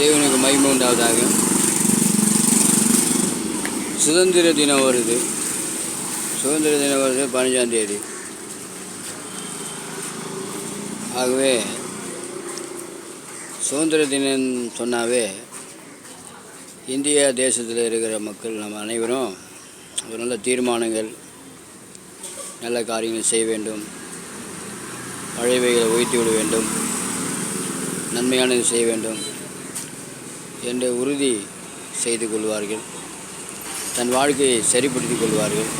தேவனுக்கு மகிமை உண்டாவதாக. சுதந்திர தினம் வருது. சுதந்திர தினம் வருது 15ஆம் தேதி. ஆகவே சுதந்திர தினம் சொன்னாவே இந்தியா தேசத்தில் இருக்கிற மக்கள் நம்ம அனைவரும் ஒரு நல்ல தீர்மானங்கள், நல்ல காரியங்கள் செய்ய வேண்டும், பழையவைகளை ஒழித்து விட வேண்டும், நன்மையானது செய்ய வேண்டும் என்று உறுதி செய்து கொள்வார்கள். தன் வாழ்க்கையை சரிப்படுத்திக் கொள்வார்கள்.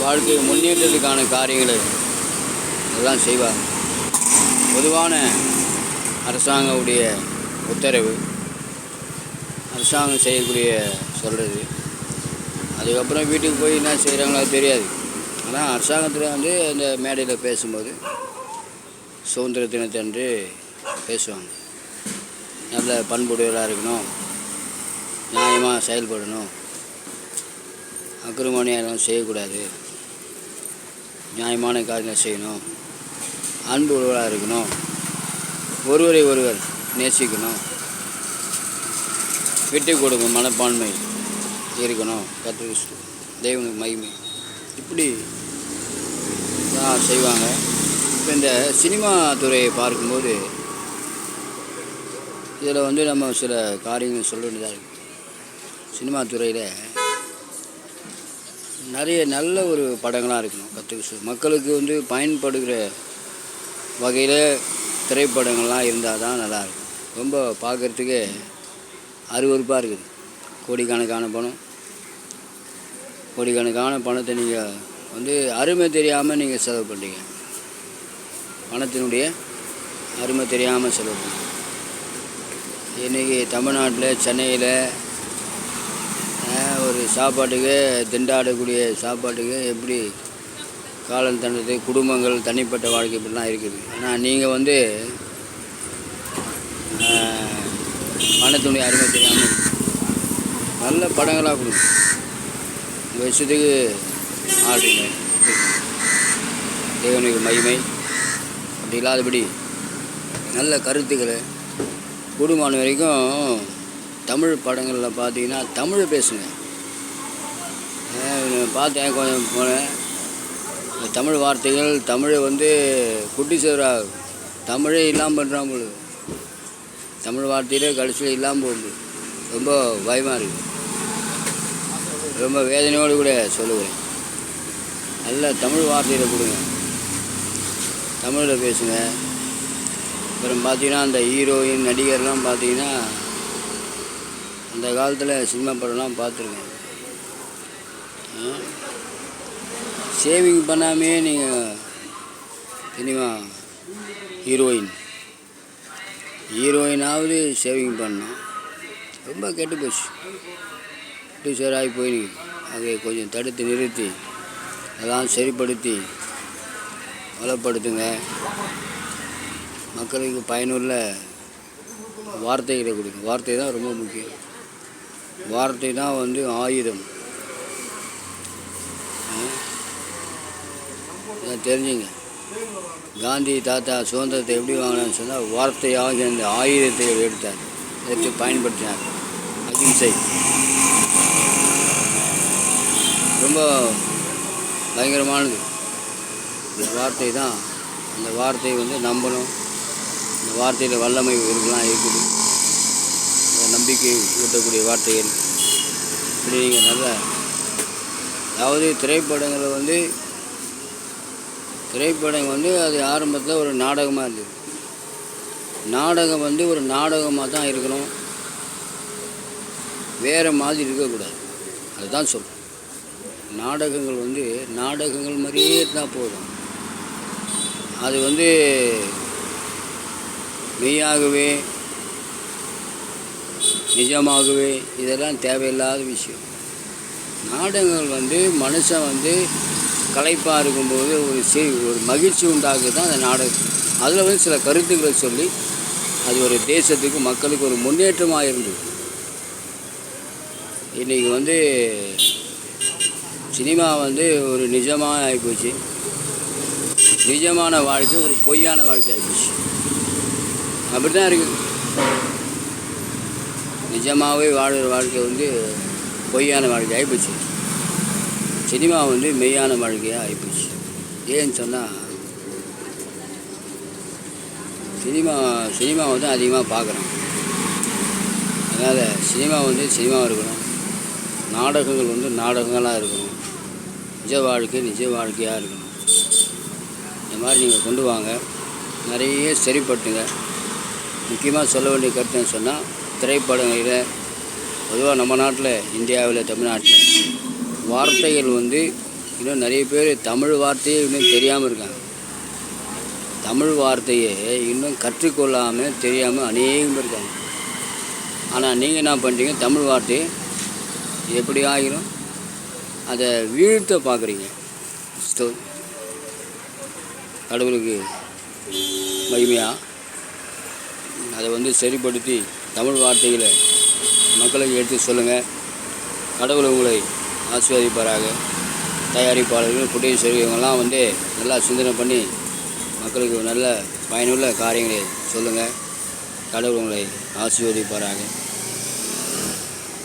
வாழ்க்கையை முன்னேற்றத்துக்கான காரியங்களை எல்லாம் செய்வார்கள். பொதுவான அரசாங்கவுடைய உத்தரவு, அரசாங்கம் செய்யக்கூடிய சொல்கிறது. அதுக்கப்புறம் வீட்டுக்கு போய் என்ன செய்கிறாங்களோ தெரியாது. ஆனால் அரசாங்கத்தில் அந்த மேடையில் பேசும்போது சுதந்திர தினத்தன்று பேசுவாங்க. நல்ல பண்புடையவராக இருக்கணும், நியாயமாக செயல்படணும், அக்கிரமணியெல்லாம் செய்யக்கூடாது, நியாயமான காரியங்கள் செய்யணும், அன்பு உறவாக இருக்கணும், ஒருவரை ஒருவர் நேசிக்கணும், விட்டு கொடுக்கும் மனப்பான்மை இருக்கணும், கற்றுக்கிட்டு தெய்வனுக்கு மகிமை இப்படி தான் செய்வாங்க. இப்போ இந்த சினிமா துறையை பார்க்கும்போது இதில் நம்ம சில காரியங்கள் சொல்ல வேண்டியதாக இருக்குது. சினிமா துறையில் நிறைய நல்ல ஒரு படங்களாக இருக்கணும், கற்றுக்க மக்களுக்கு பயன்படுகிற வகையில் திரைப்படங்கள்லாம் இருந்தால் தான் நல்லாயிருக்கும். ரொம்ப பார்க்குறதுக்கு அருவருப்பாக இருக்குது. கோடிக்கணக்கான பணத்தை நீங்கள் அருமை தெரியாமல் நீங்கள் செலவு பண்ணுறீங்க. பணத்தினுடைய அருமை தெரியாமல் செலவு பண்ணுறீங்க. இன்றைக்கி தமிழ்நாட்டில் சென்னையில் ஒரு சாப்பாட்டுக்கு திண்டாடக்கூடிய சாப்பாட்டுக்கு எப்படி காலம் தண்டது, குடும்பங்கள் தனிப்பட்ட வாழ்க்கை இப்படிலாம் இருக்குது. ஆனால் நீங்கள் பணத்தினுடைய அருமை தெரியாமல் நல்ல படங்களாக கொடுங்க. உங்கள் விஷயத்துக்கு ஆடுறீங்க. தேவனுக்கு மகிமை. அப்படி இல்லாதபடி நல்ல கருத்துக்களை கூடுமான வரைக்கும் தமிழ் படங்களில் பார்த்தீங்கன்னா தமிழை பேசுங்க. பார்த்தேன், கொஞ்சம் போனேன். தமிழ் வார்த்தைகள் தமிழை குட்டி சேவராக தமிழே இல்லாமல் பண்ணுறான் பொழுது, தமிழ் வார்த்தையிலே கடைசியில் இல்லாமல் போகும்போது ரொம்ப பயமாக இருக்குது. ரொம்ப வேதனையோடு கூட சொல்லுவேன். நல்ல தமிழ் வார்த்தையில் கொடுங்க, தமிழில் பேசுங்க. அப்புறம் பார்த்தீங்கன்னா அந்த ஹீரோயின் நடிகர்லாம் பார்த்தீங்கன்னா அந்த காலத்தில் சினிமா படம்லாம் பார்த்துருக்கேன். சேவிங் பண்ணாமே நீங்கள் சினிமா ஹீரோயினாவது சேவிங் பண்ணணும். ரொம்ப கெட்டு போச்சு, கெட்டு சேராகி போய் அதை கொஞ்சம் தடுத்து நிறுத்தி அதெல்லாம் சரிப்படுத்தி வளப்படுத்துங்க. மக்களுக்கு பயனுள்ள வார்த்தைகளை கொடுங்க. வார்த்தை தான் ரொம்ப முக்கியம். வார்த்தை தான் ஆயுதம். தெரிஞ்சுங்க. காந்தி தாத்தா சுதந்திரத்தை எப்படி வாங்கினான்னு சொன்னால் வார்த்தையாக அந்த ஆயுதத்தை எடுத்து பயன்படுத்தினார். அகிம்சை ரொம்ப பயங்கரமானது. இந்த வார்த்தை தான். அந்த வார்த்தையை நம்பணும். இந்த வார்த்தையில் வல்லமை இருக்குது. நம்பிக்கை ஊட்டக்கூடிய வார்த்தைகள். இப்படி நீங்கள் நல்ல அதாவது திரைப்படங்கள் அது ஆரம்பத்தில் ஒரு நாடகமாக இருந்தது. நாடகம் ஒரு நாடகமாக தான் இருக்கணும், வேறு மாதிரி இருக்கக்கூடாது. அதுதான் சொல்கிறேன். நாடகங்கள் நாடகங்கள் மாதிரியே இருந்தால் போதும். அது மெய்யாகவே நிஜமாகவே இதெல்லாம் தேவையில்லாத விஷயம். நாடகங்கள் மனுஷன் களைப்பாக இருக்கும்போது ஒரு மகிழ்ச்சி உண்டாக்குது தான் அந்த நாடகம். அதில் சில கருத்துக்களை சொல்லி அது ஒரு தேசத்துக்கு மக்களுக்கு ஒரு முன்னேற்றமாக இருந்தது. இன்றைக்கி சினிமா ஒரு நிஜமாக ஆகிப்போச்சு. நிஜமான வாழ்க்கை ஒரு பொய்யான வாழ்க்கை ஆகிப்போச்சு. அப்படி தான் இருக்குது. நிஜமாகவே வாழ்கிற வாழ்க்கை வந்து பொய்யான வாழ்க்கை ஆகிப்போச்சு. சினிமா வந்து மெய்யான வாழ்க்கையாக ஆகிப்போச்சு. ஏன்னு சொன்னால் சினிமா வந்து அதிகமாக பார்க்குறோம். அதனால் சினிமா வந்து சினிமாவாக இருக்கணும், நாடகங்கள் வந்து நாடகங்களாக இருக்கணும், நிஜ வாழ்க்கையாக இருக்கணும். இந்த மாதிரி நீங்கள் கொண்டு வாங்க, நிறைய சரிப்பட்டுங்க. முக்கியமாக சொல்ல வேண்டிய கருத்துன்னு சொன்னால், திரைப்படங்களில் பொதுவாக நம்ம நாட்டில், இந்தியாவில், தமிழ்நாட்டில் வார்த்தைகள் வந்து இன்னும் நிறைய பேர் தமிழ் வார்த்தையே இன்னும் தெரியாமல் இருக்காங்க. தமிழ் வார்த்தையை இன்னும் கற்றுக்கொள்ளாமல் தெரியாமல் அநேகம் பேர் இருக்காங்க. ஆனால் நீங்கள் என்ன பண்ணுறீங்க, தமிழ் வார்த்தையை எப்படி ஆகிரும் அதை வீழ்த்த பார்க்குறீங்க. கடவுளுக்கு மகிமையாக அதை வந்து சரிப்படுத்தி தமிழ் வார்த்தைகளை மக்களுக்கு எடுத்து சொல்லுங்கள். கடவுள் உங்களை ஆசீர்வதிப்பாராக. தயாரிப்பாளர்கள், ப்ரொடியூசர் இவங்கெல்லாம் வந்து நல்லா சிந்தனை பண்ணி மக்களுக்கு நல்ல பயனுள்ள காரியங்களை சொல்லுங்கள். கடவுள் உங்களை ஆசீர்வதிப்பாராக.